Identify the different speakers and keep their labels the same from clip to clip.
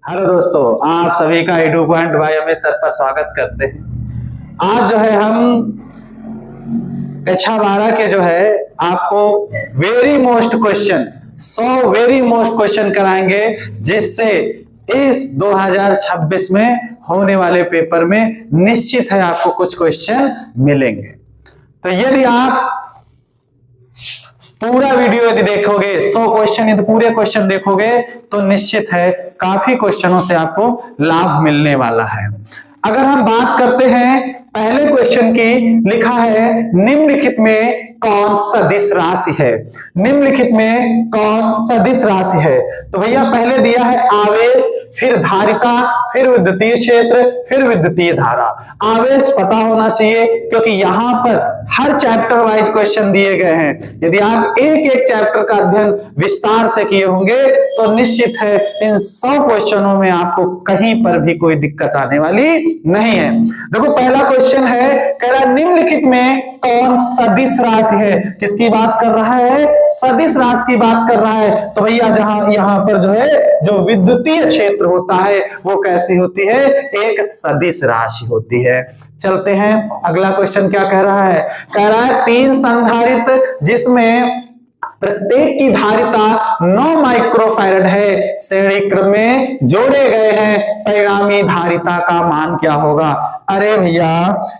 Speaker 1: Hello दोस्तों, आप सभी का एडू पॉइंट भाई हमें सर पर स्वागत करते हैं। आज जो है हम कक्षा 12 के जो है आपको very most question 100 very most question कराएंगे, जिससे इस 2026 में होने वाले पेपर में निश्चित है आपको कुछ क्वेश्चन मिलेंगे। तो यदि आप पूरा वीडियो यदि देखोगे, 100 क्वेश्चन यदि पूरे क्वेश्चन देखोगे तो निश्चित है काफी क्वेश्चनों से आपको लाभ मिलने वाला है। अगर हम बात करते हैं पहले क्वेश्चन की, लिखा है निम्नलिखित में कौन सदिश राशि है। निम्नलिखित में कौन सदिश राशि है? तो भैया पहले दिया है आवेश, फिर धारिता, फिर विद्युतीय क्षेत्र, फिर विद्युतीय धारा। आवेश पता होना चाहिए क्योंकि यहां पर हर चैप्टर वाइज क्वेश्चन दिए गए हैं। यदि आप एक एक चैप्टर का अध्ययन विस्तार से किए होंगे तो निश्चित है इन 100 क्वेश्चनों में आपको कहीं पर भी कोई दिक्कत आने वाली नहीं है। देखो पहला क्वेश्चन है, कह रहा निम्नलिखित में कौन सदिश राशि है। किसकी बात कर रहा है? सदिश राशि की बात कर रहा है। तो भैया जहां यहां पर जो है जो विद्युतीय क्षेत्र होता है वो कैसी होती है? एक सदिश राशि होती है। चलते हैं, अगला क्वेश्चन क्या कह रहा है? कह रहा है 3 संधारित्र जिसमें प्रत्येक की धारिता 9 माइक्रोफैरड है, श्रेणी क्रम में जोड़े गए हैं, परिणामी धारिता का मान क्या होगा? अरे भैया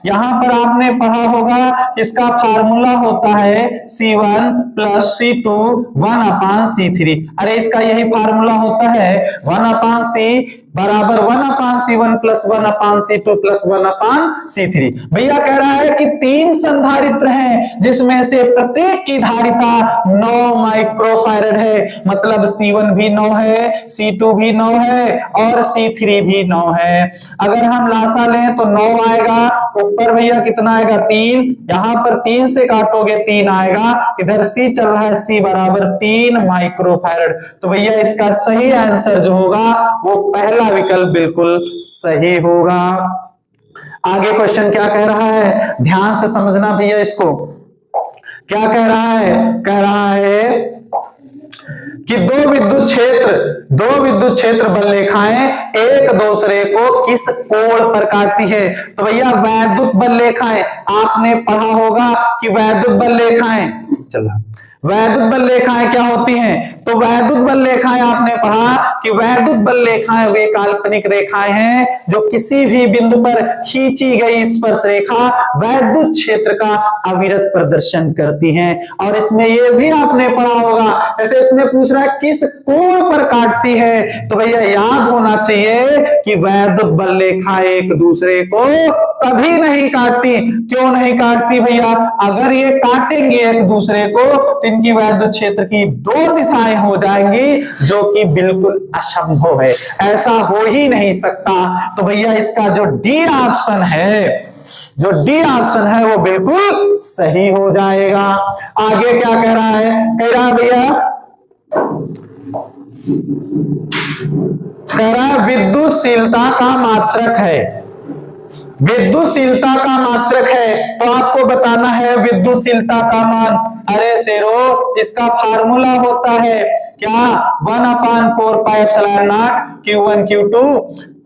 Speaker 1: यहां पर आपने पढ़ा होगा, इसका फार्मूला होता है C1 प्लस C2 1/C3। अरे इसका यही फार्मूला होता है 1/C बराबर 1/C1 plus 1/C2 plus 1/C3। भैया कह रहा है कि 3 संधारित्र हैं जिसमें से प्रत्येक की धारिता 9 माइक्रोफैरड है, मतलब C1 भी 9 है, C2 भी 9 है और C3 भी 9 है। अगर हम लासा लें तो 9 आएगा, ऊपर भैया कितना आएगा? 3। यहां पर 3 से काटोगे 3 आएगा, इधर C चल रहा है, C बराबर 3 माइक्रोफैरड। तो भैया इसका सही आंसर जो होगा वो पहला विकल्प बिल्कुल सही होगा। आगे क्वेश्चन क्या कह रहा है, ध्यान से समझना भैया इसको। क्या कह रहा है? कह रहा है कि दो विद्युत क्षेत्र बल रेखाएं एक दूसरे को किस कोण पर काटती है? तो भैया वैद्युत बल रेखाएं आपने पढ़ा होगा कि वैद्युत बल रेखाएं, चला वैद्युत बल रेखाएं क्या होती हैं? तो वैद्युत बल रेखाएं आपने पढ़ा कि वैद्युत बल रेखाएं वे काल्पनिक रेखाएं हैं जो किसी भी बिंदु पर खींची गई स्पर्श रेखा वैद्युत क्षेत्र का अविरत प्रदर्शन करती हैं। और इसमें ये भी आपने पढ़ा होगा, जैसे इसमें पूछ रहा है किस कोण पर काटती है, तो भैया याद होना चाहिए कि वैद्युत बल रेखाएं एक दूसरे को कभी नहीं काटती। क्यों नहीं काटती भैया? अगर ये काटेंगे एक दूसरे को इनकी वैद्युत क्षेत्र की 2 दिशाएं हो जाएंगी, जो कि बिल्कुल असंभव है, ऐसा हो ही नहीं सकता। तो भैया इसका जो डी ऑप्शन है वो बिल्कुल सही हो जाएगा। आगे क्या कह रहा है? कह रहा है भैया, कह रहा है विद्युतशीलता का मात्रक है। विद्युतशीलता का मात्रक है तो आपको बताना है विद्युतशीलता का मान। अरे शेरो इसका फार्मूला होता है क्या? 1/4πε0 Q1 Q2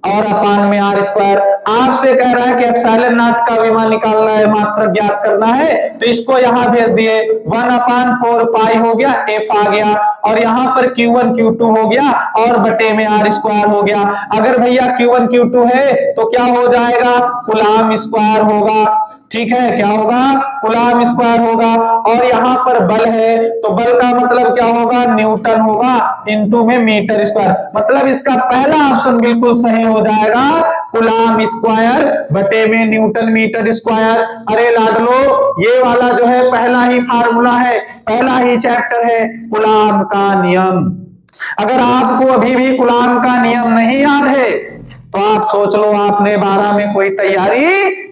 Speaker 1: और अपान में R²। आपसे कह रहा है कि ε0 का विमान निकालना है, मात्रक ज्ञात करना है, तो इसको यहां भेज दिए, 1/4π हो गया, F आ गया, और यहां पर Q1 Q2 हो गया और बटे में R² हो गया। अगर भैया Q1 Q2 है तो क्या हो जाएगा? कूलाम स्क्वायर होगा। ठीक है, क्या होगा? कूलाम स्क्वायर होगा। और यहां पर बल है तो बल का मतलब क्या होगा? न्यूटन होगा, इनटू में मीटर स्क्वायर। मतलब इसका पहला ऑप्शन बिल्कुल सही हो जाएगा, कूलाम स्क्वायर बटे में न्यूटन मीटर स्क्वायर। अरे लाडलो ये वाला जो है पहला ही फार्मूला है, पहला ही चैप्टर है, कूलाम का नियम। अगर आपको अभी भी कूलाम का नियम नहीं याद है तो आप सोच लो आपने 12 में कोई तैयारी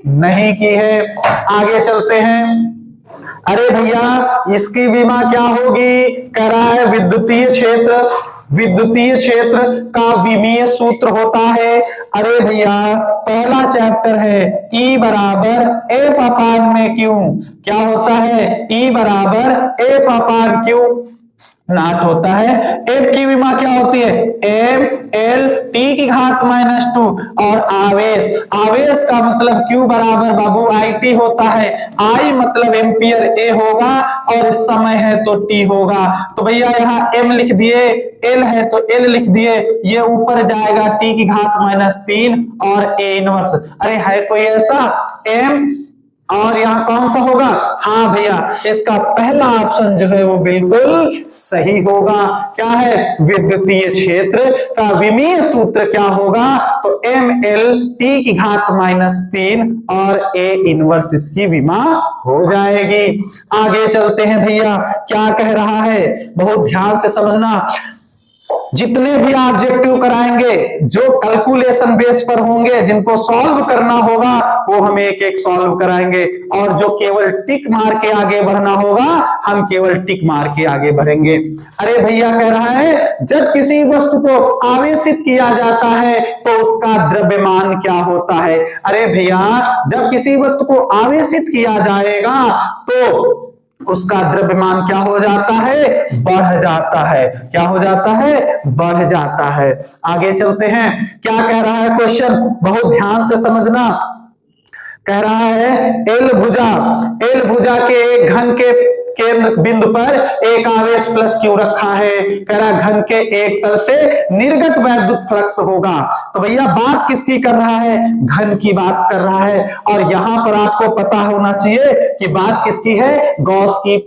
Speaker 1: नहीं की है। आगे चलते हैं। अरे भैया इसकी विमा क्या होगी? कह रहा है विद्युतीय क्षेत्र का विमीय सूत्र होता है। अरे भैया पहला चैप्टर है E बराबर F/Q। क्या होता है? E बराबर F/Q। नॉट होता है। एफ की विमा क्या होती है, एम एल टी की घात माइनस 2, और आवेश, आवेश का मतलब क्यू बराबर बाबू आई टी होता है। आई मतलब एम्पियर ए होगा, और इस समय है तो टी होगा। तो भैया यहाँ एम लिख दिए, एल है तो एल लिख दिए, ये ऊपर जाएगा टी की घात माइनस 3 और ए इनवर्स। अरे है कोई ऐसा, एम और यहां कौन सा होगा, हाँ भैया इसका पहला ऑप्शन जो है वो बिल्कुल सही होगा। क्या है, विद्युतीय क्षेत्र का विमीय सूत्र क्या होगा, तो एम एल टी की घात माइनस 3 और ए इनवर्स इसकी विमा हो जाएगी। आगे चलते हैं भैया, क्या कह रहा है, बहुत ध्यान से समझना। जितने भी ऑब्जेक्टिव कराएंगे जो कैलकुलेशन बेस पर होंगे, जिनको सॉल्व करना होगा, वो हम एक एक सॉल्व कराएंगे, और जो केवल टिक मार के आगे बढ़ना होगा, हम केवल टिक मार के आगे बढ़ेंगे। अरे भैया कह रहा है, जब किसी वस्तु को आवेशित किया जाता है तो उसका द्रव्यमान क्या होता है। अरे भैया जब किसी वस्तु को आवेशित किया जाएगा तो उसका द्रव्यमान क्या हो जाता है, बढ़ जाता है। क्या हो जाता है, बढ़ जाता है। आगे चलते हैं, क्या कह रहा है क्वेश्चन, बहुत ध्यान से समझना। कह रहा है एल भुजा के एक घन के केंद्र बिंदु पर एक आवेश प्लस क्यू रखा है। कह रहा घन के एक तल से निर्गत वैद्युत फ्लक्स होगा। तो भैया बात किसकी कर रहा है, घन की बात कर रहा है। और यहां पर आपको पता होना चाहिए कि बात किसकी है, गॉस की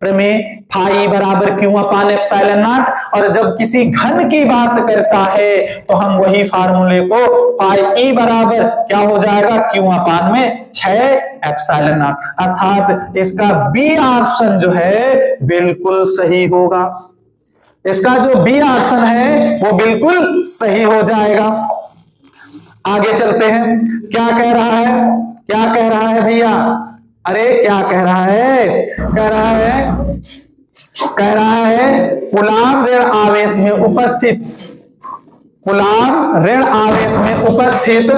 Speaker 1: प्रमेय, फाई बराबर क्यू अपान एप्सिलॉन नॉट। और जब किसी घन की बात करता है तो हम वही फार्मूले को पाई ई बराबर क्या हो जाएगा, क्यू अपान में 6 एप्सिलॉन नॉट, अर्थात इसका बी ऑप्शन जो है बिल्कुल सही होगा। इसका जो बी ऑप्शन है वो बिल्कुल सही हो जाएगा। आगे चलते हैं, क्या कह रहा है, क्या कह रहा है भैया, अरे क्या कह रहा है, कह रहा है कूलाम ऋण आवेश में उपस्थित, कूलाम ऋण आवेश में उपस्थित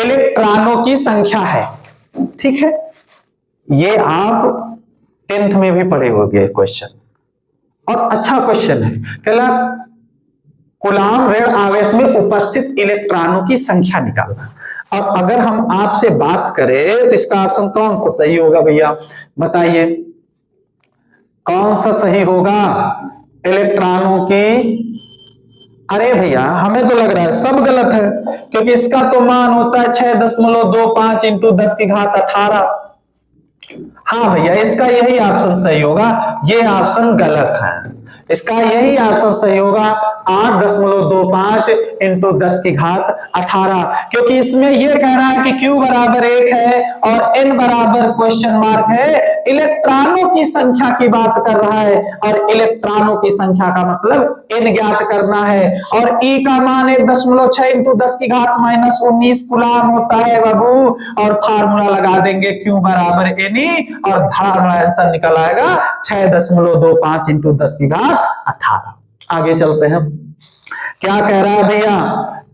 Speaker 1: इलेक्ट्रॉनों की संख्या है। ठीक है, ये आप 10th में भी पढ़े होंगे क्वेश्चन, और अच्छा क्वेश्चन है। कहला कूलाम ऋण आवेश में उपस्थित इलेक्ट्रॉनों की संख्या निकालना। और अगर हम आपसे बात करें तो इसका ऑप्शन कौन सा सही होगा भैया, बताइए कौन सा सही होगा, इलेक्ट्रॉनों की। अरे भैया हमें तो लग रहा है सब गलत है, क्योंकि इसका तो मान होता है 6.25 इंटू 10 की घात 18। हाँ भैया इसका यही ऑप्शन सही होगा, ये ऑप्शन गलत है, इसका यही ऑप्शन सही होगा 8.25 इंटू 10 की घात 18, क्योंकि इसमें ये कह रहा है कि Q बराबर 1 है और N बराबर क्वेश्चन मार्क है, इलेक्ट्रॉनों की संख्या की बात कर रहा है, और इलेक्ट्रॉनों की संख्या का मतलब N ज्ञात करना है। और E का मान 1.6 इंटू 10 की घात माइनस 19 कूलाम होता है बाबू, और फार्मूला लगा देंगे Q बराबर NE, और धड़ाधड़ आंसर निकल आएगा 6.25 इंटू 10 की घात 18। आगे चलते हैं, क्या कह रहा है भैया,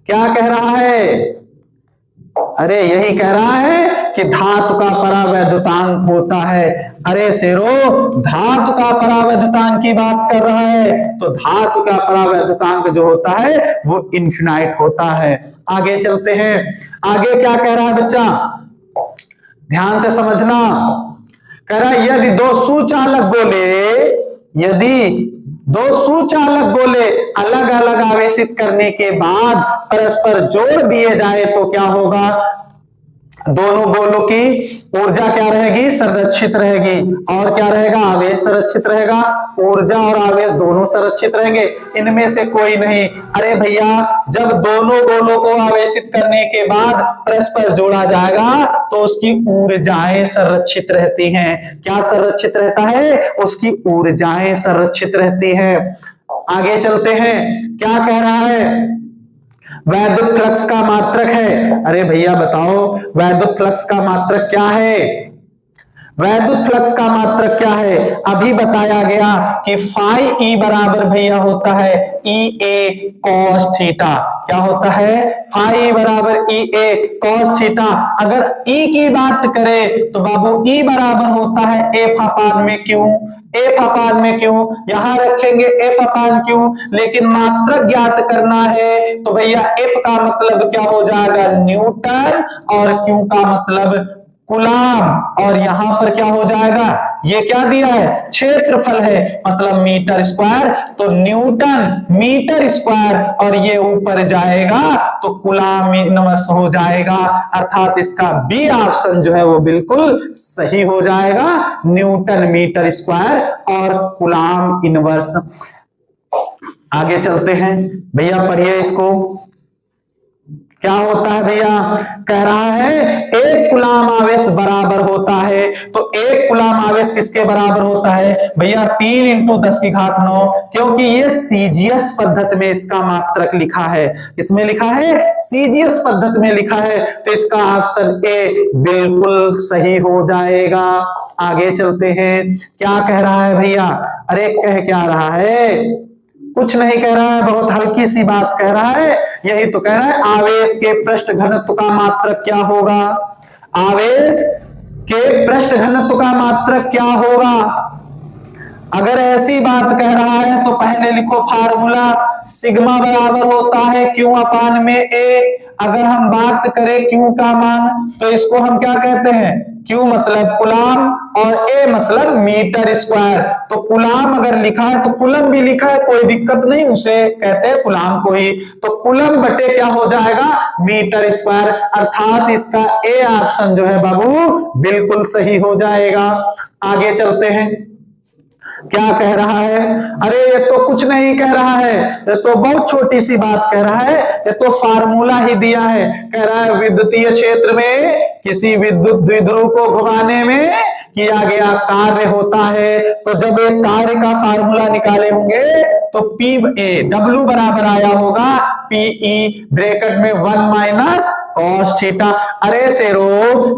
Speaker 1: क्या कह रहा है, अरे यही कह रहा है कि धातु का परावैद्युतांक होता है। अरे शेरो धातु का परावैद्युतांक की बात कर रहा है, तो धातु का परावैद्युतांक जो होता है वो इनफिनाइट होता है। आगे चलते हैं, आगे क्या कह रहा है बच्चा, ध्यान से समझना। कह रहा है यदि दो सुचालक गोले अलग अलग आवेशित करने के बाद परस्पर जोड़ दिए जाए तो क्या होगा, दोनों गोलों की ऊर्जा क्या रहेगी, संरक्षित रहेगी, और क्या रहेगा, आवेश संरक्षित रहेगा, ऊर्जा और आवेश दोनों संरक्षित रहेंगे, इनमें से कोई नहीं। अरे भैया जब दोनों गोलों को आवेशित करने के बाद परस्पर जोड़ा जाएगा तो उसकी ऊर्जाएं संरक्षित रहती हैं। क्या संरक्षित रहता है, उसकी ऊर्जाएं संरक्षित रहती हैं। आगे चलते हैं, क्या कह रहा है, वैद्युत फ्लक्स का मात्रक है। अरे भैया बताओ वैद्युत फ्लक्स का मात्रक क्या है, वैद्युत फ्लक्स का मात्रक क्या है, अभी बताया गया कि फाई ई बराबर भैया होता है ई ए कॉस थीटा। क्या होता है, फाई बराबर ई ए कॉस थीटा। अगर ई की बात करें तो बाबू ई बराबर होता है एफ अपान में क्यू, एफ अपान में क्यू, यहां रखेंगे एफ अपान क्यू, लेकिन मात्रक ज्ञात करना है तो भैया एफ का मतलब क्या हो जाएगा न्यूटन और क्यू का मतलब कूलाम, और यहां पर क्या हो जाएगा, ये क्या दिया है क्षेत्रफल है मतलब मीटर स्क्वायर, तो न्यूटन मीटर स्क्वायर और ये ऊपर जाएगा तो कूलाम इनवर्स हो जाएगा, अर्थात इसका बी ऑप्शन जो है वो बिल्कुल सही हो जाएगा, न्यूटन मीटर स्क्वायर और कूलाम इनवर्स। आगे चलते हैं भैया, पढ़िए इसको। क्या होता है भैया, कह रहा है एक कूलाम आवेश बराबर होता है, तो एक कूलाम आवेश किसके बराबर होता है भैया 3 × 10⁹, क्योंकि ये सीजीएस पद्धति में इसका मात्रक लिखा है, इसमें लिखा है सीजीएस पद्धति में लिखा है, तो इसका ऑप्शन ए बिल्कुल सही हो जाएगा। आगे चलते हैं, क्या कह रहा है भैया, अरे कह क्या रहा है, कुछ नहीं कह रहा है, बहुत हल्की सी बात कह रहा है, यही तो कह रहा है आवेश के पृष्ठ घनत्व का मात्रक क्या होगा, आवेश के पृष्ठ घनत्व का मात्रक क्या होगा। अगर ऐसी बात कह रहा है तो पहले लिखो फार्मूला, सिग्मा बराबर होता है क्यू अपान में ए, अगर हम बात करें क्यू का मान तो इसको हम क्या कहते हैं, क्यू मतलब कूलाम और ए मतलब मीटर स्क्वायर, तो कूलाम अगर लिखा है तो कूलम भी लिखा है, कोई दिक्कत नहीं, उसे कहते हैं कूलाम को ही, तो कूलम बटे क्या हो जाएगा मीटर स्क्वायर, अर्थात इसका ए ऑप्शन जो है बाबू बिल्कुल सही हो जाएगा। आगे चलते हैं, क्या कह रहा है, अरे ये तो कुछ नहीं कह रहा है, ये तो बहुत छोटी सी बात कह रहा है, ये तो फार्मूला ही दिया है, कह रहा है विद्युतीय क्षेत्र में किसी विद्युत द्विध्रुव को घुमाने में किया गया कार्य होता है, तो जब एक कार्य का फार्मूला निकाले होंगे तो पी ए डब्ल्यू बराबर आया होगा पीई ब्रैकेट में 1 - cos थीटा। अरे शेरो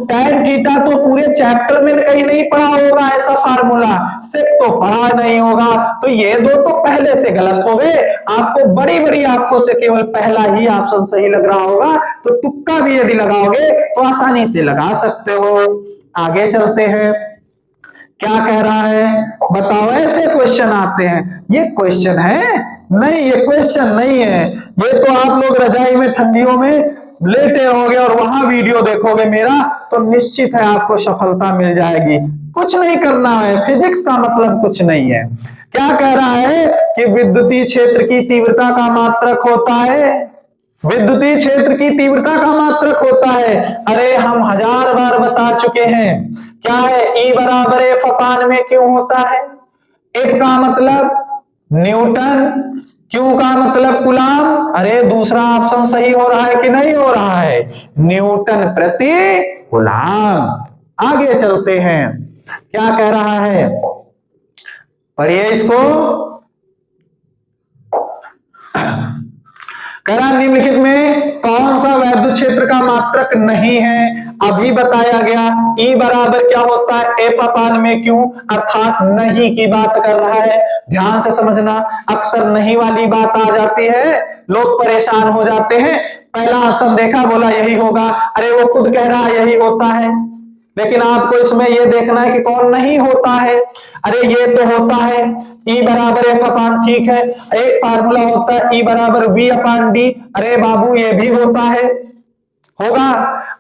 Speaker 1: tan थीटा तो पूरे चैप्टर में कहीं नहीं पढ़ा होगा, ऐसा फार्मूला सिर्फ तो पढ़ा नहीं होगा, तो ये दो तो पहले से गलत हो गए, आपको बड़ी बड़ी आंखों से केवल पहला ही ऑप्शन सही लग रहा होगा, तो तुक्का भी यदि लगाओगे तो आसानी से लगा सकते हो। आगे चलते हैं, क्या कह रहा है बताओ, ऐसे क्वेश्चन आते हैं, ये क्वेश्चन है नहीं, ये क्वेश्चन नहीं है, ये तो आप लोग रजाई में ठंडियों में लेटे रहोगे और वहां वीडियो देखोगे मेरा, तो निश्चित है आपको सफलता मिल जाएगी, कुछ नहीं करना है, फिजिक्स का मतलब कुछ नहीं है। क्या कह रहा है कि विद्युतीय क्षेत्र की तीव्रता का मात्रक होता है, विद्युतीय क्षेत्र की तीव्रता का मात्रक होता है, अरे हम 1000 बार बता चुके हैं, क्या है E बराबर F अपान में क्यों होता है, F का मतलब न्यूटन, Q का मतलब कूलाम, अरे दूसरा ऑप्शन सही हो रहा है कि नहीं हो रहा है, न्यूटन प्रति कूलाम। आगे चलते हैं, क्या कह रहा है पढ़िए इसको, कह रहा निम्नलिखित में कौन सा वैद्युत क्षेत्र का मात्रक नहीं है, अभी बताया गया E बराबर क्या होता है F अपान में क्यू, अर्थात नहीं की बात कर रहा है, ध्यान से समझना, अक्सर नहीं वाली बात आ जाती है, लोग परेशान हो जाते हैं, पहला ऑप्शन देखा बोला यही होगा, अरे वो खुद कह रहा है यही होता है, लेकिन आपको इसमें यह देखना है कि कौन नहीं होता है, अरे ये तो होता है E बराबर F अपान, ठीक है, एक फार्मूला होता है E बराबर V अपान D, अरे बाबू ये भी होता है, होगा।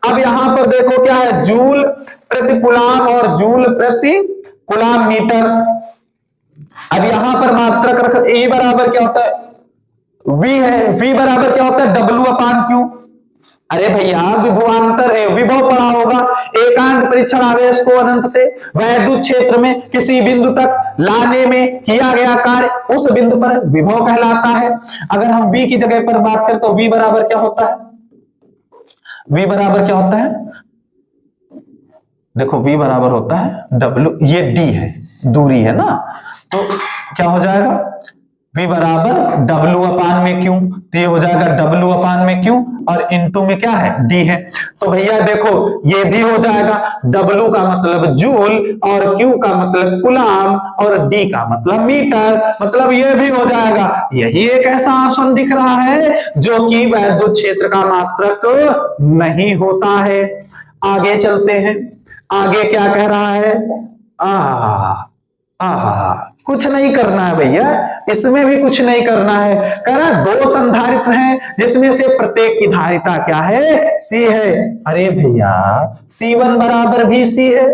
Speaker 1: अब यहां पर देखो क्या है, जूल प्रति कूलाम और जूल प्रति कूलाम मीटर, अब यहां पर मात्रक रख, E बराबर क्या होता है V है, V बराबर क्या होता है W अपान Q, अरे भैया विभवांतर है, विभव पढ़ा होगा, एकांक परीक्षण आवेश को अनंत से वैद्युत क्षेत्र में किसी बिंदु तक लाने में किया गया कार्य उस बिंदु पर विभव कहलाता है। अगर हम V की जगह पर बात करें तो V बराबर क्या होता है, V बराबर क्या होता है, देखो V बराबर होता है W, ये D है, दूरी है ना, तो क्या हो जाएगा V बराबर W अपान में Q, तो ये हो जाएगा W अपान में Q और इनटू में क्या है D है, तो भैया देखो ये भी हो जाएगा, W का मतलब जूल और Q का मतलब कूलाम और D का मतलब मीटर, मतलब ये भी हो जाएगा, यही एक ऐसा ऑप्शन दिख रहा है जो कि वैद्युत क्षेत्र का मात्रक नहीं होता है। आगे चलते हैं, आगे क्या कह रहा है, कुछ नहीं करना है भैया, इसमें भी कुछ नहीं करना है। कह रहा है दो संधारित्र हैं जिसमें से प्रत्येक की धारिता क्या है, C है। अरे भैया C1 बराबर भी C है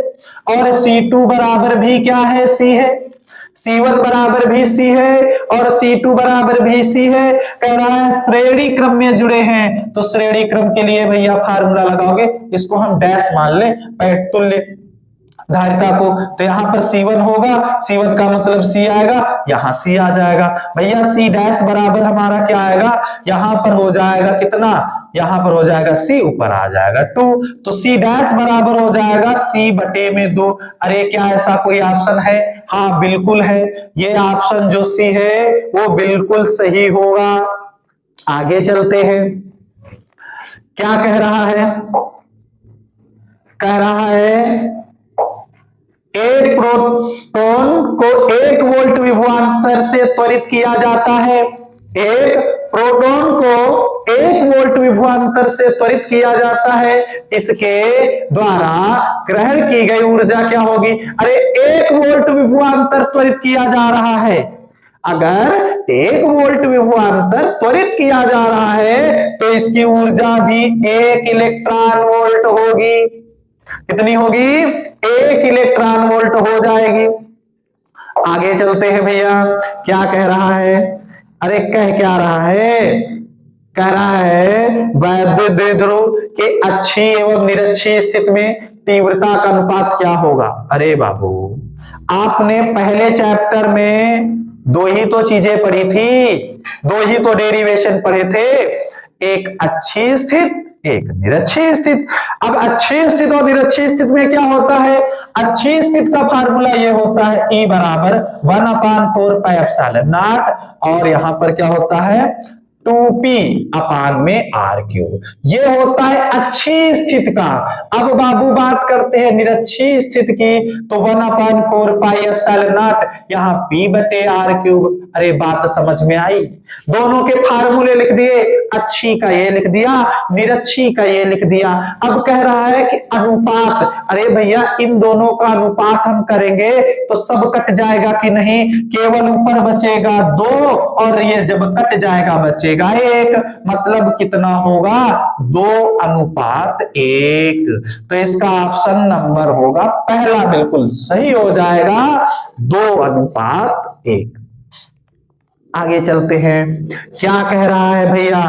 Speaker 1: और C2 बराबर भी क्या है, C है। C1 बराबर भी C है और C2 बराबर भी C है। कह रहा है श्रेणी क्रम में जुड़े हैं, तो श्रेणी क्रम के लिए भैया फार्मूला लगाओगे, इसको हम डैश मान ले तुल्य धारिता को, तो यहां पर C1 होगा, C1 का मतलब C आएगा, यहां C आ जाएगा। भैया C डैश बराबर हमारा क्या आएगा, यहां पर हो जाएगा कितना, यहां पर हो जाएगा C, ऊपर आ जाएगा 2, तो C डैश बराबर हो जाएगा C बटे में 2। अरे क्या ऐसा कोई ऑप्शन है, हाँ बिल्कुल है, ये ऑप्शन जो C है वो बिल्कुल सही होगा। आगे चलते हैं, क्या कह रहा है, कह रहा है एक प्रोटॉन को 1 वोल्ट विभवांतर से त्वरित किया जाता है। एक प्रोटॉन को 1 वोल्ट विभवांतर से त्वरित किया जाता है, इसके द्वारा ग्रहण की गई ऊर्जा क्या होगी। अरे 1 वोल्ट विभवांतर त्वरित किया जा रहा है, अगर 1 वोल्ट विभवांतर त्वरित किया जा रहा है तो इसकी ऊर्जा भी 1 इलेक्ट्रॉन वोल्ट होगी। कितनी होगी, 1 इलेक्ट्रॉन वोल्ट हो जाएगी। आगे चलते हैं भैया, क्या कह रहा है, अरे कह क्या रहा है, कह रहा है वैद्युत द्विध्रुव के अच्छी एवं निरक्षी स्थिति में तीव्रता का अनुपात क्या होगा। अरे बाबू आपने पहले चैप्टर में 2 ही तो चीजें पढ़ी थी, 2 ही तो डेरिवेशन पढ़े थे, एक अच्छी स्थिति एक निरक्षी स्थिति। अब अच्छी स्थिति और निरक्षी स्थिति में क्या होता है, अच्छी स्थिति का फार्मूला ये होता है E बराबर 1/4 पाई एप्सिलॉन नॉट, और यहां पर क्या होता है 2p अपान में r³। ये होता है अच्छी स्थिति का। अब बाबू बात करते हैं निरक्षी स्थिति की, तो 1/4 पाई एप्सिलॉन नॉट, यहाँ p बटे r³। अरे बात समझ में आई, दोनों के फार्मूले लिख दिए, अच्छी का ये लिख दिया, निरक्षी का ये लिख दिया। अब कह रहा है कि अनुपात, अरे भैया इन दोनों का अनुपात हम करेंगे तो सब कट जाएगा कि नहीं, केवल ऊपर बचेगा 2 और ये जब कट जाएगा बचेगा 1, मतलब कितना होगा 2:1। तो इसका ऑप्शन नंबर होगा पहला, बिल्कुल सही हो जाएगा 2:1। आगे चलते हैं, क्या कह रहा है भैया,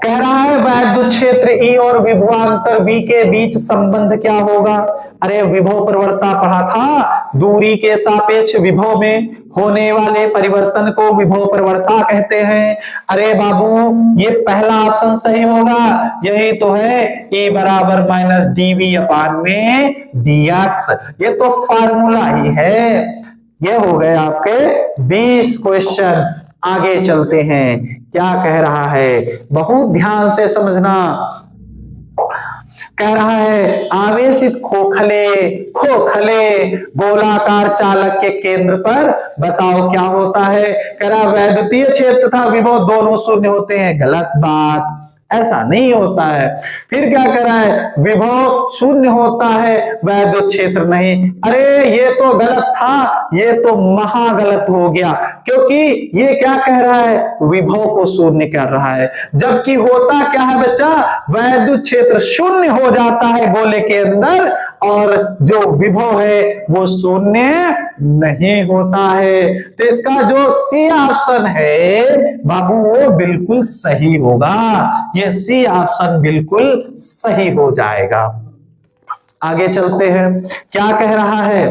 Speaker 1: कह रहा है वैद्युत क्षेत्र E और विभवांतर V के बीच संबंध क्या होगा। अरे विभव प्रवणता पढ़ा था, दूरी के सापेक्ष विभव में होने वाले परिवर्तन को विभव प्रवणता कहते हैं। अरे बाबू ये पहला ऑप्शन सही होगा, यही तो है E बराबर -dV अपान में dx, ये तो फार्मूला ही है। ये हो गए आपके 20 क्वेश्चन। आगे चलते हैं, क्या कह रहा है, बहुत ध्यान से समझना। कह रहा है आवेशित खोखले गोलाकार चालक के केंद्र पर बताओ क्या होता है। कह रहा वैद्युतीय क्षेत्र तथा विभव दोनों शून्य होते हैं। गलत बात, ऐसा नहीं होता है। फिर क्या कर रहा है, विभव शून्य होता है वैद्युत क्षेत्र नहीं। अरे ये तो गलत था, ये तो महा गलत हो गया, क्योंकि ये क्या कह रहा है, विभव को शून्य कर रहा है, जबकि होता क्या है बच्चा, वैद्युत क्षेत्र शून्य हो जाता है गोले के अंदर और जो विभव है वो शून्य नहीं होता है। तो इसका जो सी ऑप्शन है बाबू वो बिल्कुल सही होगा, ये सी ऑप्शन बिल्कुल सही हो जाएगा। आगे चलते हैं, क्या कह रहा है,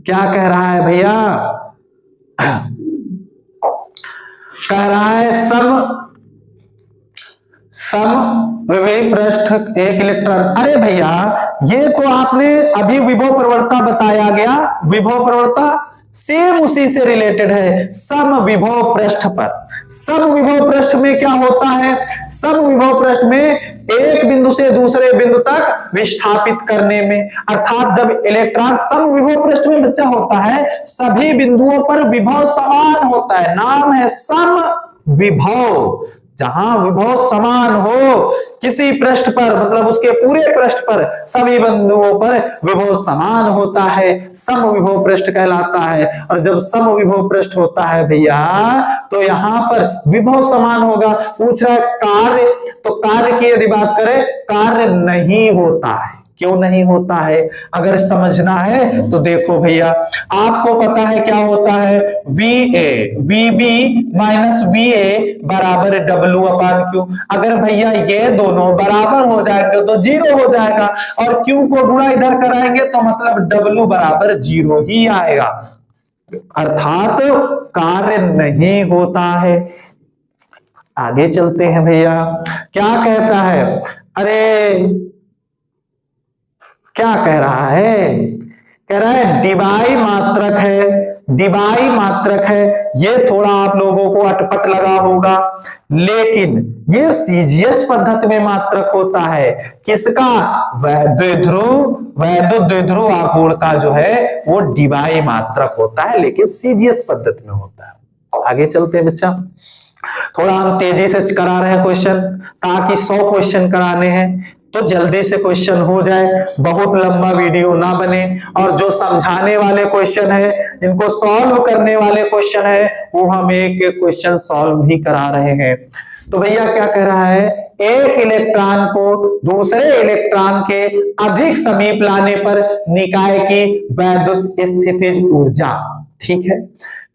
Speaker 1: क्या कह रहा है भैया, कह रहा है समविभव पृष्ठ 1 इलेक्ट्रॉन। अरे भैया ये तो आपने अभी विभव प्रवणता बताया गया, विभव प्रवणता सेम उसी से रिलेटेड है समविभव पृष्ठ पर। समविभव पृष्ठ में क्या होता है, समविभव पृष्ठ में एक बिंदु से दूसरे बिंदु तक विस्थापित करने में, अर्थात जब इलेक्ट्रॉन समविभव पृष्ठ में बच्चा होता है सभी बिंदुओं पर विभव समान होता है, नाम है समविभव। जहां विभव समान हो, किसी पृष्ठ पर मतलब उसके पूरे पृष्ठ पर सभी बिंदुओं पर विभव समान होता है, समविभव पृष्ठ कहलाता है। और जब समविभव पृष्ठ होता है भैया तो यहां पर विभव समान होगा। पूछ रहा है कार्य, तो कार्य की यदि बात करें, कार्य नहीं होता है। क्यों नहीं होता है? अगर समझना है तो देखो भैया, आपको पता है क्या होता है, VB माइनस VA बराबर W अपान Q। अगर भैया ये दोनों बराबर हो जाएंगे तो 0 हो जाएगा, और Q को गुणा इधर कराएंगे तो मतलब W बराबर 0 ही आएगा, अर्थात कार्य नहीं होता है। आगे चलते हैं भैया, क्या कहता है, अरे क्या कह रहा है, कह रहा है डिबाई मात्रक है, डिबाई मात्रक है। ये थोड़ा आप लोगों को अटपट लगा होगा, लेकिन ये सीजीएस पद्धति में मात्रक होता है। किसका? वैद्युत द्विध्रुव आघूर्ण का जो है वो डिबाई मात्रक होता है, लेकिन सीजीएस पद्धति में होता है। आगे चलते हैं बच्चा, थोड़ा हम तेजी से करा रहे हैं क्वेश्चन, ताकि 100 क्वेश्चन कराने हैं तो जल्दी से क्वेश्चन हो जाए, बहुत लंबा वीडियो ना बने। और जो समझाने वाले क्वेश्चन है, जिनको सॉल्व करने वाले क्वेश्चन है, वो हम एक एक क्वेश्चन सॉल्व भी करा रहे हैं। तो भैया क्या कह रहा है, एक इलेक्ट्रॉन को दूसरे इलेक्ट्रॉन के अधिक समीप लाने पर निकाय की वैद्युत स्थितिज ऊर्जा, ठीक है।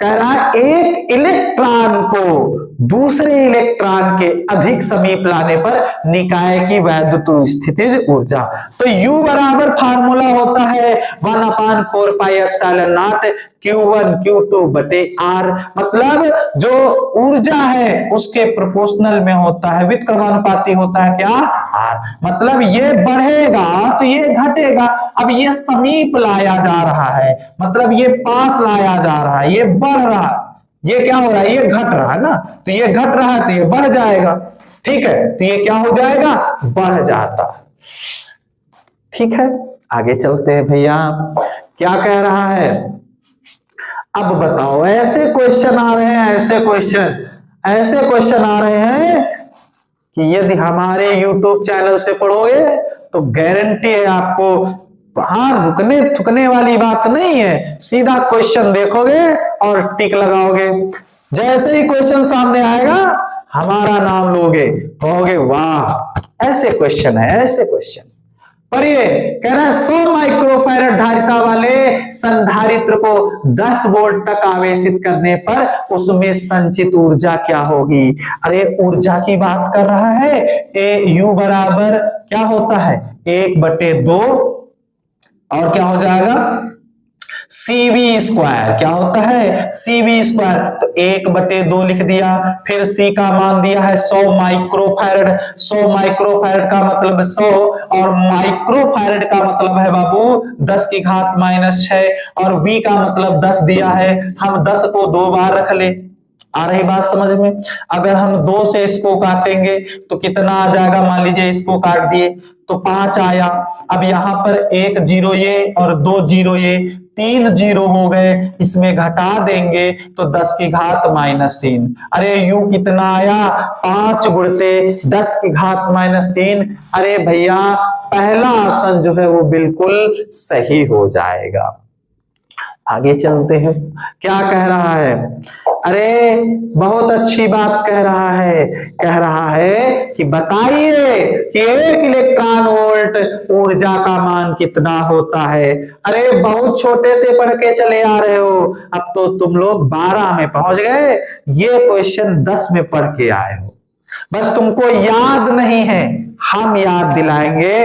Speaker 1: कह रहा है एक इलेक्ट्रॉन को दूसरे इलेक्ट्रॉन के अधिक समीप लाने पर निकाय की वैद्युत स्थितिज ऊर्जा। तो U बराबर फार्मूला होता है 1/4 pi epsilon not Q1 Q2 बटे R। मतलब जो ऊर्जा है उसके प्रोपोर्शनल में होता है, व्युत्क्रमानुपाती होता है क्या? R। मतलब ये बढ़ेगा तो ये घटेगा। अब ये समीप लाया जा रहा है, मतलब ये पास लाया जा रहा है, ये बढ़ रहा है, ये क्या हो रहा है, ये घट रहा है ना, तो ये घट रहा है तो ये बढ़ जाएगा, ठीक है। तो ये क्या हो जाएगा, बढ़ जाता, ठीक है। आगे चलते हैं भैया, क्या कह रहा है, अब बताओ, ऐसे क्वेश्चन आ रहे हैं, ऐसे क्वेश्चन आ रहे हैं कि यदि हमारे YouTube चैनल से पढ़ोगे तो गारंटी है आपको, वहां रुकने थुकने वाली बात नहीं है, सीधा क्वेश्चन देखोगे और टिक लगाओगे। जैसे ही क्वेश्चन सामने आएगा हमारा नाम लोगे, कहोगे वाह ऐसे क्वेश्चन है, ऐसे क्वेश्चन। पर ये कह रहा है 100 माइक्रोफैरड धारिता वाले संधारित्र को 10 वोल्ट तक आवेशित करने पर उसमें संचित ऊर्जा क्या होगी। अरे ऊर्जा की बात कर रहा है। U बराबर क्या होता है, 1/2 और क्या हो जाएगा CV स्क्वायर, क्या होता है CV स्क्वायर। तो 1/2 लिख दिया, फिर C का मान दिया है 100 माइक्रोफैरड। 100 माइक्रोफैरड का मतलब 100 और माइक्रोफैरड का मतलब है बाबू 10 की घात -6 और V का मतलब 10 दिया है, हम 10 को 2 बार रख ले। आ रही बात समझ में? अगर हम 2 से इसको काटेंगे तो कितना आ जाएगा, मान लीजिए इसको काट दिए तो 5 आया। अब यहां पर 1 0 ये और 2 0 ये, 3 0 हो गए, इसमें घटा देंगे तो 10 की घात -3। अरे U कितना आया, 5 गुणते 10 की घात -3। अरे भैया पहला ऑप्शन जो है वो बिल्कुल सही हो जाएगा। आगे चलते हैं, क्या कह रहा है, अरे बहुत अच्छी बात कह रहा है कि बताइए कि 1 इलेक्ट्रॉन वोल्ट ऊर्जा का मान कितना होता है। अरे बहुत छोटे से पढ़ के चले आ रहे हो, अब तो तुम लोग 12 में पहुंच गए, ये क्वेश्चन 10 में पढ़ के आए हो, बस तुमको याद नहीं है, हम याद दिलाएंगे।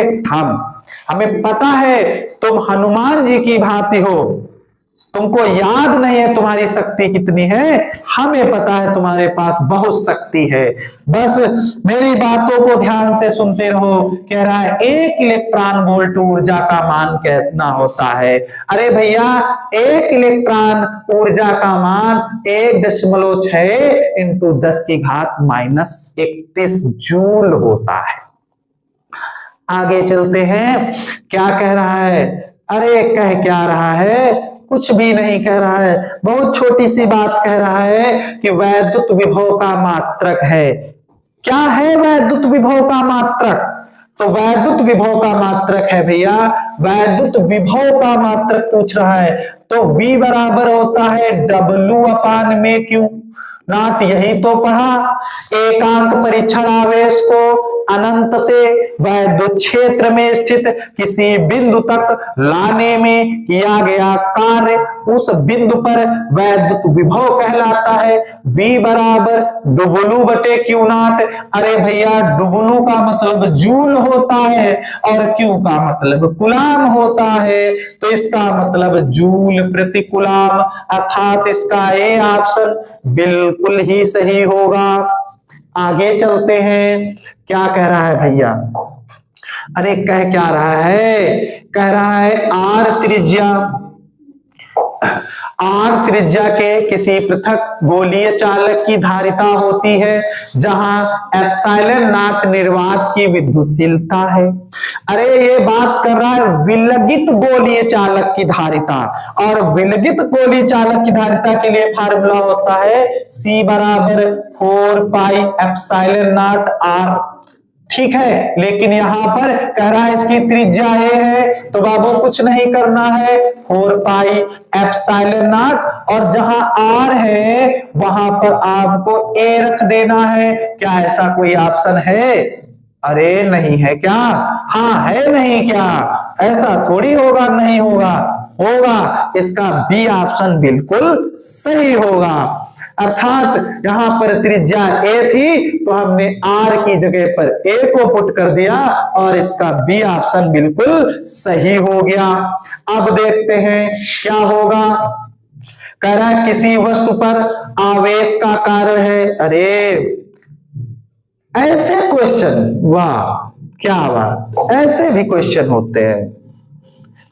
Speaker 1: हमें पता है तुम हनुमान जी की भांति हो, तुमको याद नहीं है तुम्हारी शक्ति कितनी है, हमें पता है तुम्हारे पास बहुत शक्ति है। बस मेरी बातों को ध्यान से सुनते रहो। कह रहा है 1 इलेक्ट्रॉन वोल्ट ऊर्जा का मान कितना होता है। अरे भैया 1 इलेक्ट्रॉन ऊर्जा का मान 1.6 इंटू 10 की घात -31 जूल होता है। आगे चलते हैं, क्या कह रहा है, अरे कह क्या रहा है, कुछ भी नहीं कह रहा है, बहुत छोटी सी बात कह रहा है कि वैद्युत विभव का मात्रक है क्या है वैद्युत विभव का मात्रक? तो वैद्युत विभव का मात्रक है भैया, वैद्युत विभव का मात्रक पूछ रहा है, तो V बराबर होता है W अपान में Q नॉट। यही तो पढ़ा, एकांक परीक्षण आवेश को अनंत से वैद्युत क्षेत्र में स्थित किसी बिंदु तक लाने में किया गया कार्य उस बिंदु पर वैद्युत विभव कहलाता है। V बराबर W बटे Q नॉट। अरे भैया W का मतलब जूल होता है और Q का मतलब कूलाम होता है, तो इसका मतलब जूल प्रति कूलाम, अर्थात इसका ए ऑप्शन बिल्कुल ही सही होगा। आगे चलते हैं, क्या कह रहा है भैया? अरे कह क्या रहा है? कह रहा है आर त्रिज्या के किसी पृथक गोलीय चालक की धारिता होती है जहां एप्सिलॉन नॉट निर्वात की विद्युतशीलता है। अरे ये बात कर रहा है विलगित गोलीय चालक की धारिता, और विलगित गोलीय चालक की धारिता के लिए फार्मूला होता है C बराबर 4 पाई एप्सिलॉन नॉट R। ठीक है, लेकिन यहां पर कह रहा है इसकी त्रिज्या ए है, तो बाबू कुछ नहीं करना है, 4 पाई एप्सिलॉन नॉट, और जहां R है वहां पर आपको ए रख देना है। क्या ऐसा कोई ऑप्शन है? अरे नहीं है क्या? हाँ है नहीं क्या? ऐसा थोड़ी होगा, नहीं होगा, होगा। इसका बी ऑप्शन बिल्कुल सही होगा। अर्थात यहां पर त्रिज्या ए थी तो हमने आर की जगह पर ए को पुट कर दिया और इसका बी ऑप्शन बिल्कुल सही हो गया। अब देखते हैं क्या होगा। कह रहा है किसी वस्तु पर आवेश का कारण है। अरे ऐसे क्वेश्चन, वाह क्या बात, ऐसे भी क्वेश्चन होते हैं।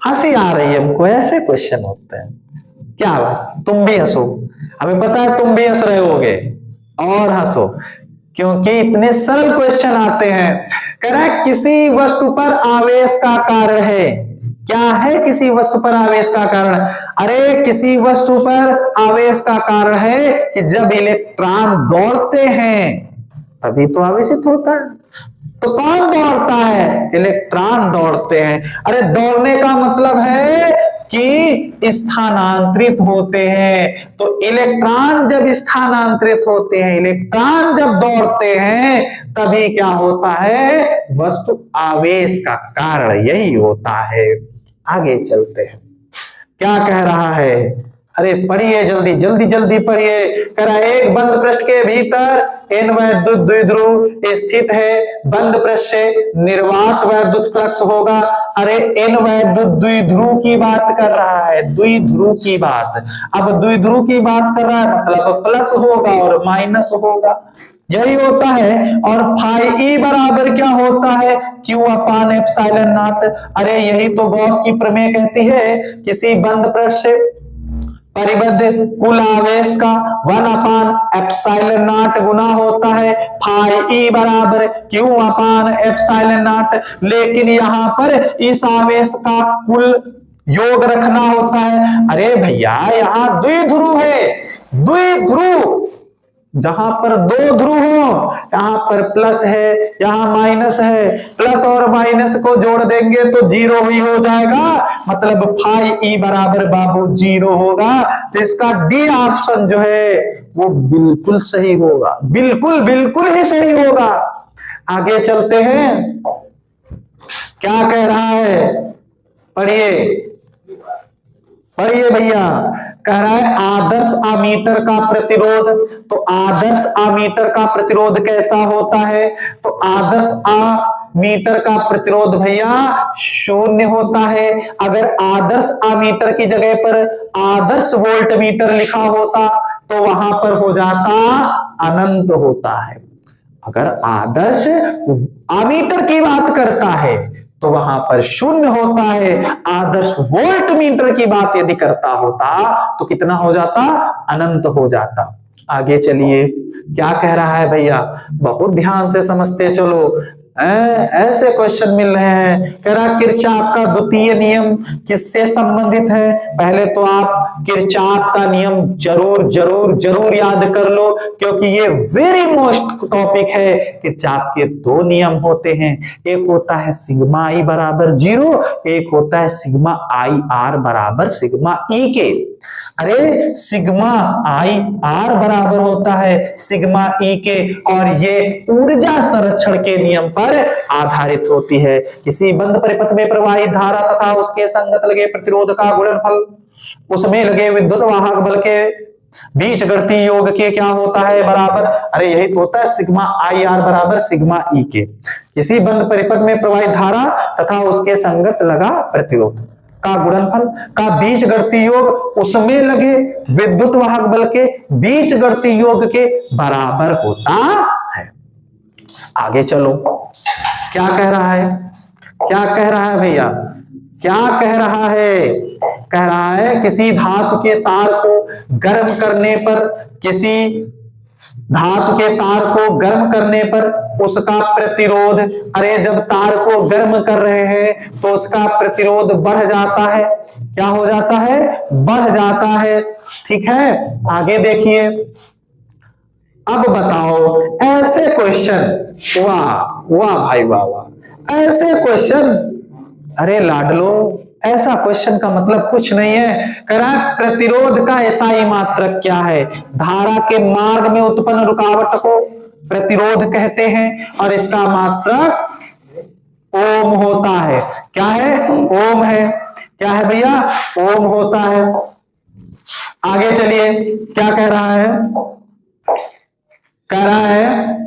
Speaker 1: हंसी आ रही है हमको, ऐसे क्वेश्चन होते हैं। क्या बात, तुम भी हंसो, हमें पता है तुम भी हंस रहे होगे, और हंसो क्योंकि इतने सरल क्वेश्चन आते हैं। कह रहा है किसी वस्तु पर आवेश का कारण है। क्या है किसी वस्तु पर आवेश का कारण? अरे किसी वस्तु पर आवेश का कारण है कि जब इलेक्ट्रॉन दौड़ते हैं तभी तो आवेशित होता है। तो कौन दौड़ता है? इलेक्ट्रॉन दौड़ते हैं। अरे दौड़ने का मतलब है कि स्थानांतरित होते हैं। तो इलेक्ट्रॉन जब स्थानांतरित होते हैं, इलेक्ट्रॉन जब दौड़ते हैं, तभी क्या होता है? वस्तु आवेश का कारण यही होता है। आगे चलते हैं, क्या कह रहा है? अरे पढ़िए जल्दी जल्दी जल्दी पढ़िए। कह रहा है एक बंद पृष्ठ के भीतर एन वैद्युत द्विध्रुव स्थित है। बंद पृष्ठ से निर्वात वैद्युत फ्लक्स होगा। अरे एन वैद्युत द्विध्रुव की बात कर रहा है, द्विध्रुव की बात। अब द्विध्रुव की बात कर रहा है मतलब प्लस होगा और माइनस होगा, यही होता है। और फाई ई बराबर क्या होता है? Q upon epsilon not. अरे यही तो गॉस की प्रमेय कहती है, किसी बंद पृष्ठ से परिबद्ध कुल आवेश का 1 अपान एप्सिलॉन नॉट गुना होता है फाई ई बराबर क्यू अपान एप्सिलॉन नॉट। लेकिन यहां पर इस आवेश का कुल योग रखना होता है। अरे भैया यहां द्विध्रुव है, द्विध्रुव, जहां पर दो ध्रुव हो, यहां पर प्लस है, यहां माइनस है। प्लस और माइनस को जोड़ देंगे तो जीरो ही हो जाएगा, मतलब फाई ई बराबर बाबू जीरो होगा। तो इसका डी ऑप्शन जो है वो बिल्कुल सही होगा, बिल्कुल बिल्कुल ही सही होगा। आगे चलते हैं, क्या कह रहा है? पढ़िए पढ़िए भैया। कह रहा है आदर्श अमीटर का प्रतिरोध। तो आदर्श अमीटर का प्रतिरोध कैसा होता है? तो आदर्श अमीटर का प्रतिरोध भैया शून्य होता है। अगर आदर्श अमीटर की जगह पर आदर्श वोल्ट मीटर लिखा होता तो वहां पर हो जाता अनंत होता है। अगर आदर्श अमीटर की बात करता है तो वहां पर शून्य होता है। आदर्श वोल्ट मीटर की बात यदि करता होता तो कितना हो जाता? अनंत हो जाता। आगे चलिए, क्या कह रहा है भैया? बहुत ध्यान से समझते चलो। ऐसे क्वेश्चन मिल रहे हैं। कह रहा किरचॉफ का द्वितीय नियम किससे संबंधित है? पहले तो आप किरचॉफ का नियम जरूर जरूर जरूर याद कर लो, क्योंकि ये वेरी मोस्ट टॉपिक है। किरचॉफ के दो नियम होते हैं, एक होता है सिग्मा आई बराबर 0, एक होता है सिग्मा आई आर बराबर सिग्मा ई के। अरे सिग्मा आई आर बराबर होता है सिग्मा ई के, और ये ऊर्जा संरक्षण के नियम पर आधारित होती है। किसी बंद परिपथ में प्रवाहित धारा तथा उसके संगत लगे प्रतिरोध का गुणनफल उसमें लगे विद्युत वाहक बल के बीच गणितीय योग के क्या होता है? बराबर, अरे यही तो होता है सिग्मा आई आर बराबर सिग्मा ई के। किसी बंद परिपथ में प्रवाहित धारा तथा उसके संगत लगा प्रतिरोध का गुणनफल का बीच गणितीय योग उसमें लगे विद्युत वाहक बल के बीच गणितीय योग के बराबर होता है। आगे चलो, क्या कह रहा है? क्या कह रहा है भैया? क्या कह रहा है? कह रहा है किसी धातु के तार को गर्म करने पर, किसी धातु के तार को गर्म करने पर उसका प्रतिरोध, अरे जब तार को गर्म कर रहे हैं तो उसका प्रतिरोध बढ़ जाता है। क्या हो जाता है? बढ़ जाता है। ठीक है, आगे देखिए। अब बताओ ऐसे क्वेश्चन, वाह वाह भाई वाह वाह, ऐसे क्वेश्चन, अरे लाडलो ऐसा क्वेश्चन का मतलब कुछ नहीं है। कह रहा है प्रतिरोध का एसआई मात्रक क्या है? धारा के मार्ग में उत्पन्न रुकावट को प्रतिरोध कहते हैं और इसका मात्रक ओम होता है। क्या है? ओम है। क्या है भैया? ओम होता है। आगे चलिए, क्या कह रहा है? कह रहा है,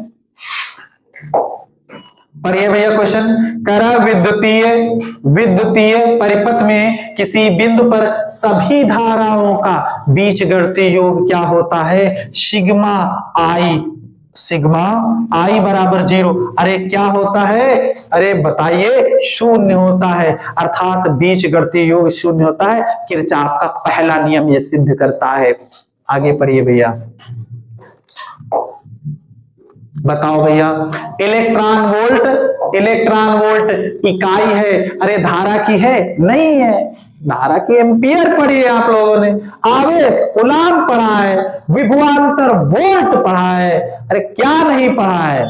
Speaker 1: पढ़िए भैया क्वेश्चन। कह रहा है विद्युतीय परिपथ में किसी बिंदु पर सभी धाराओं का बीजगणितीय योग क्या होता है? सिग्मा आई बराबर 0। अरे क्या होता है? अरे बताइए, शून्य होता है, अर्थात बीजगणितीय योग शून्य होता है। किरचॉफ का पहला नियम यह सिद्ध करता है। आगे पढ़िए भैया, बताओ भैया। इलेक्ट्रॉन वोल्ट इकाई है, अरे धारा की है? नहीं है, धारा की एम्पियर पढ़ी है आप लोगों ने, आवेश कूलाम पढ़ा है, विभवांतर वोल्ट पढ़ा है। अरे क्या नहीं पढ़ा है?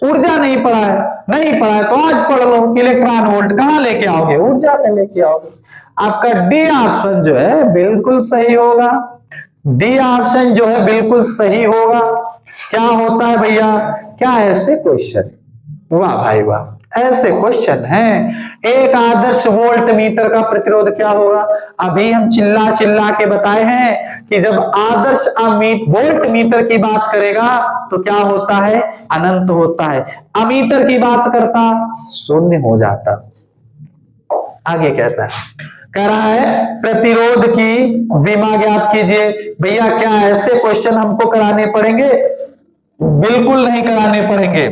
Speaker 1: ऊर्जा नहीं पढ़ा है? नहीं पढ़ा है तो आज पढ़ लो। इलेक्ट्रॉन वोल्ट कहां लेके आओगे? ऊर्जा में लेके आओगे। आपका डी ऑप्शन जो है बिल्कुल सही होगा। डी ऑप्शन जो है बिल्कुल सही होगा। क्या होता है भैया? क्या ऐसे क्वेश्चन, वाह भाई वाह, ऐसे क्वेश्चन हैं। एक आदर्श वोल्ट मीटर का प्रतिरोध क्या होगा? अभी हम चिल्ला चिल्ला के बताए हैं कि जब आदर्श वोल्ट मीटर की बात करेगा तो क्या होता है? अनंत होता है। अमीटर की बात करता शून्य हो जाता। आगे कहता है, कह रहा है प्रतिरोध की विमा ज्ञात कीजिए। भैया क्या ऐसे क्वेश्चन हमको कराने पड़ेंगे? बिल्कुल नहीं कराने पड़ेंगे,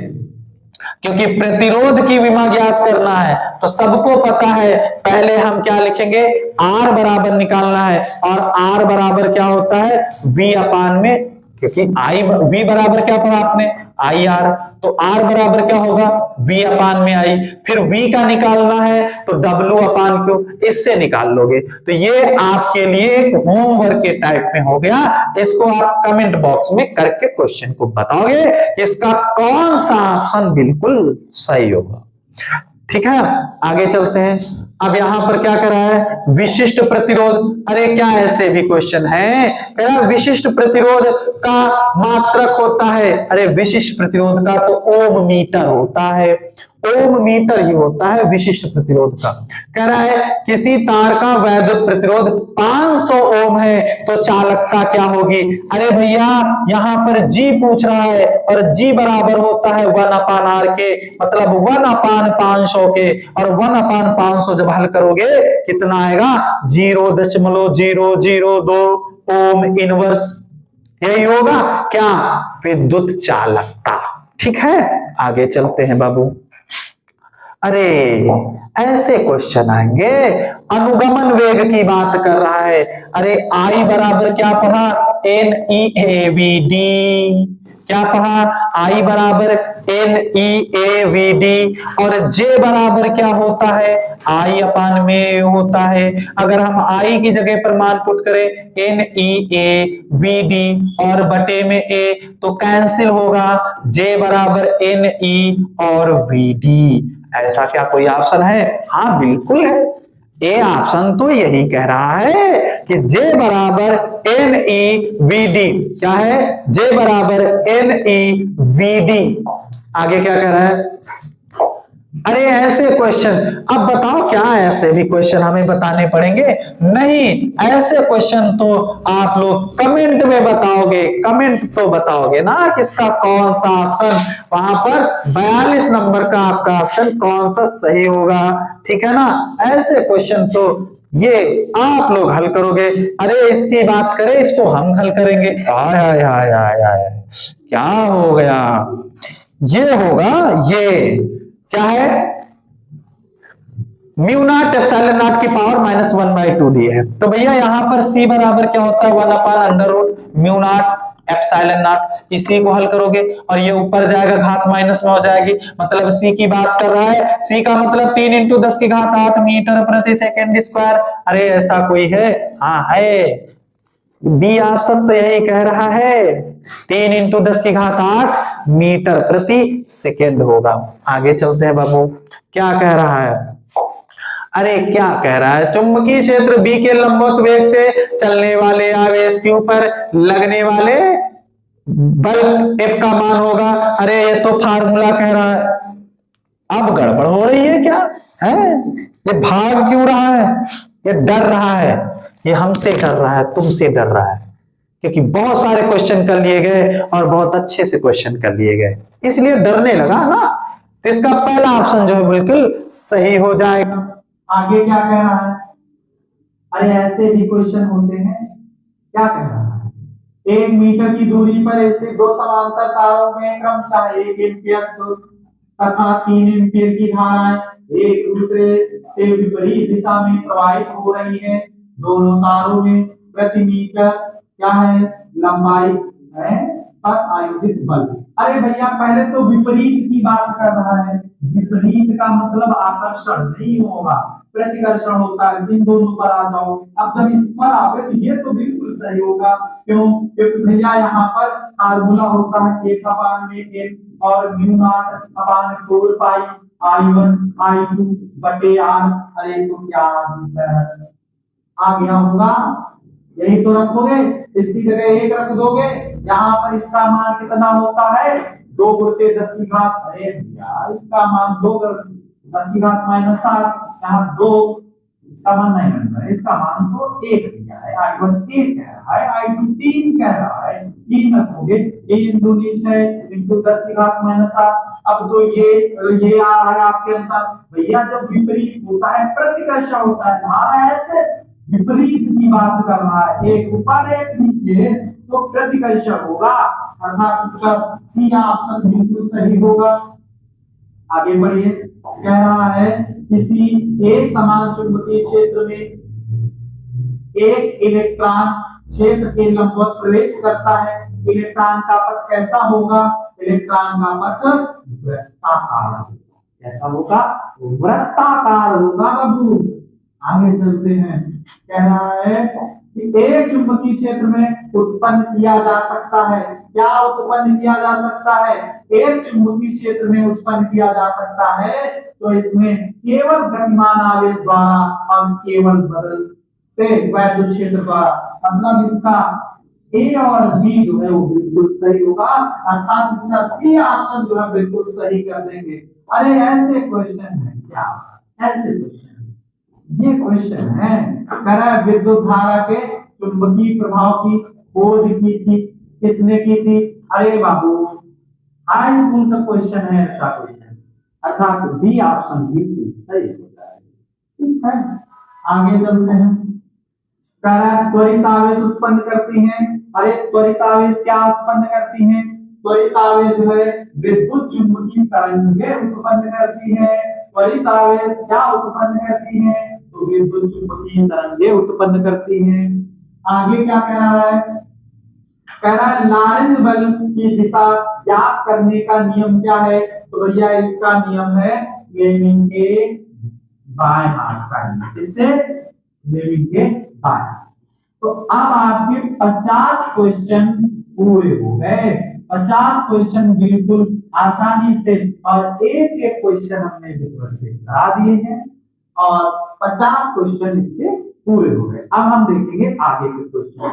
Speaker 1: क्योंकि प्रतिरोध की विमा ज्ञात करना है तो सबको पता है। पहले हम क्या लिखेंगे? आर बराबर निकालना है, और आर बराबर क्या होता है? वी अपान में, क्योंकि आई वी बराबर क्या पढ़ा आपने? आई आर, तो आर बराबर क्या होगा? वी अपान में आई। फिर वी का निकालना है तो डब्ल्यू अपान क्यू, इससे निकाल लोगे। तो ये आपके लिए एक होमवर्क के टाइप में हो गया। इसको आप कमेंट बॉक्स में करके क्वेश्चन को बताओगे इसका कौन सा ऑप्शन बिल्कुल सही होगा। ठीक है, आगे चलते हैं। अब यहां पर क्या कर रहा है? विशिष्ट प्रतिरोध। अरे क्या ऐसे भी क्वेश्चन है? कह रहा है विशिष्ट प्रतिरोध का मात्रक होता है। अरे विशिष्ट प्रतिरोध का तो ओम मीटर होता है। ओम मीटर ही होता है विशिष्ट प्रतिरोध का। कह रहा है किसी तार का वैद्युत प्रतिरोध 500 ओम है तो चालकता क्या होगी? अरे भैया यहां पर जी पूछ रहा है, और जी बराबर होता है 1/r के, मतलब 1/500 के, और 1/500 जब हल करोगे कितना आएगा? 0.002 ओम इनवर्स। यही होगा क्या? विद्युत चालकता। ठीक है, आगे चलते हैं बाबू। अरे ऐसे क्वेश्चन आएंगे, अनुगमन वेग की बात कर रहा है। अरे आई बराबर क्या पढ़ा? NeABD। क्या पढ़ा, I बराबर NEAVD और J बराबर क्या होता है, I अपान में होता है। अगर हम I की जगह पर मान पुट करें NEAVD और बटे में A तो कैंसिल होगा, J बराबर NE और VD। ऐसा क्या कोई ऑप्शन है? हाँ बिल्कुल है, ए ऑप्शन तो यही कह रहा है कि J बराबर NEVD। क्या है? J बराबर NEVD। आगे क्या कह रहा है? अरे ऐसे क्वेश्चन, अब बताओ क्या ऐसे भी क्वेश्चन हमें बताने पड़ेंगे? नहीं, ऐसे क्वेश्चन तो आप लोग कमेंट में बताओगे, कमेंट तो बताओगे ना किसका कौन सा ऑप्शन, वहां पर 42 नंबर का आपका ऑप्शन कौन सा सही होगा, ठीक है ना। ऐसे क्वेश्चन तो ये आप लोग हल करोगे। अरे इसकी बात करें, इसको हम हल करेंगे। आय आय आय आय आय, क्या हो गया? ये होगा, ये क्या है, म्यू नॉट एप्सिलॉन नॉट की पावर -1/2 दी है। तो भैया यहां पर C बराबर क्या होता है, 1/√, म्यू नॉट एप्सिलॉन नॉट। इसी को हल करोगे और ये ऊपर जाएगा, घात माइनस में हो जाएगी, मतलब C की बात कर रहा है। C का मतलब 3 × 10⁸ मीटर प्रति सेकेंड स्क्वायर। अरे ऐसा कोई है? हाँ है, बी ऑप्शन तो यही कह रहा है, 3 × 10⁸ मीटर प्रति सेकेंड होगा। आगे चलते हैं बाबू, क्या कह रहा है? अरे क्या कह रहा है, चुंबकीय क्षेत्र B के लंबवत वेग से चलने वाले आवेश के ऊपर लगने वाले बल F का मान होगा। अरे ये तो फार्मूला कह रहा है, अब गड़बड़ हो रही है क्या है? ये भाग क्यों रहा है? ये डर रहा है, ये हमसे डर रहा है, तुमसे डर रहा है, क्योंकि बहुत सारे क्वेश्चन कर लिए गए और बहुत अच्छे से क्वेश्चन कर लिए गए, इसलिए डरने लगा ना। तो इसका पहला ऑप्शन जो है बिल्कुल सही हो जाएगा। आगे क्या कह रहा है? अरे ऐसे भी क्वेश्चन होते हैं, क्या कह रहा है, 1 मीटर की दूरी पर ऐसे दो समांतर तारों में क्रमशः 1 एम्पीयर तथा 3 एम्पीयर की धाराएं एक दूसरे से विपरीत दिशा में प्रवाहित हो रही है। दोनों तारों में प्रति मीटर क्या है, लंबाई है पर आयोजित बल। अरे भैया पहले तो विपरीत की बात कर रहा है, विपरीत का मतलब आकर्षण नहीं होगा, प्रतिकर्षण होता है। इन दोनों पर आ जाओ, अब जब इस पर आओगे तो ये तो बिल्कुल सही होगा। क्यों? क्योंकि भैया यहाँ पर फार्मूला होता है 1/N और म्यू नॉट अपान 4 पाई I1 I2 बटे R। अरे तो क्या आ गया होगा, यही तो रखोगे, इसकी जगह 1 रख दोगे। यहाँ पर इसका मान कितना होता है, 2 × 10⁻। अरे भैया इसका मान 2 × 10⁻⁷, यहाँ 2, इसका मान नहीं बनता है, इसका मान तो 1 दिया है। I1 1 कह रहा है, I2 3 कह रहा है, 3 रखोगे, 3 × 6 × 10⁻⁷। अब तो ये आ रहा है आपके अनुसार। भैया जब विपरीत होता है प्रतिकर्षण होता है, हमारा ऐसे विपरीत की बात कर रहा है, एक ऊपर एक नीचे, तो प्रतिकर्षण होगा, अर्थात इसका सी ऑप्शन बिल्कुल सही होगा। आगे बढ़िए, कह रहा है किसी एक समान चुंबकीय क्षेत्र में एक इलेक्ट्रॉन क्षेत्र के लंबवत प्रवेश करता है। इलेक्ट्रॉन का पथ कैसा होगा? इलेक्ट्रॉन का पथ वृत्ताकार। कैसा होगा? वृत्ताकार होगा बाबू। आगे चलते हैं, कह रहा है कि एक चुंबकीय क्षेत्र में उत्पन्न किया जा सकता है। क्या उत्पन्न किया जा सकता है? एक चुंबकीय क्षेत्र में उत्पन्न किया जा सकता है, तो इसमें केवल गतिमान आवेश द्वारा और केवल बदलते वैद्युत क्षेत्र द्वारा। मतलब इसका ए और बी जो है वो बिल्कुल सही होगा, अर्थात इसका सी ऑप्शन जो है बिल्कुल सही कर देंगे। अरे ऐसे क्वेश्चन है क्या? ऐसे क्वेश्चन, ये क्वेश्चन है, कह रहा है विद्युत धारा के चुंबकीय प्रभाव की खोज की थी, किसने की थी? अरे बाबू हाई स्कूल का क्वेश्चन है ऐसा क्वेश्चन, अर्थात बी ऑप्शन बिल्कुल सही होता है। ठीक है, आगे चलते हैं, कह रहा है त्वरित आवेश उत्पन्न करती हैं। अरे त्वरित आवेश क्या उत्पन्न करती हैं? त्वरित आवेश जो है विद्युत चुंबकीय तरंगें उत्पन्न करती है। त्वरित आवेश क्या उत्पन्न करती है? तो विद्युत चुंबकीय तरंगें उत्पन्न करती हैं। आगे क्या कह रहा है? कह रहा है लारेंज बल की दिशा ज्ञात करने का नियम क्या है? तो भैया इसका नियम है फ्लेमिंग के बाएं हाथ का नियम। इससे फ्लेमिंग के बाएं। तो अब आपके 50 क्वेश्चन पूरे हो गए। 50 क्वेश्चन बिल्कुल आसानी से और एक एक क्वेश्चन हमने विद्वत से करा दिए हैं और 50 क्वेश्चन इसके पूरे हो गए। अब हम देखेंगे आगे के क्वेश्चन।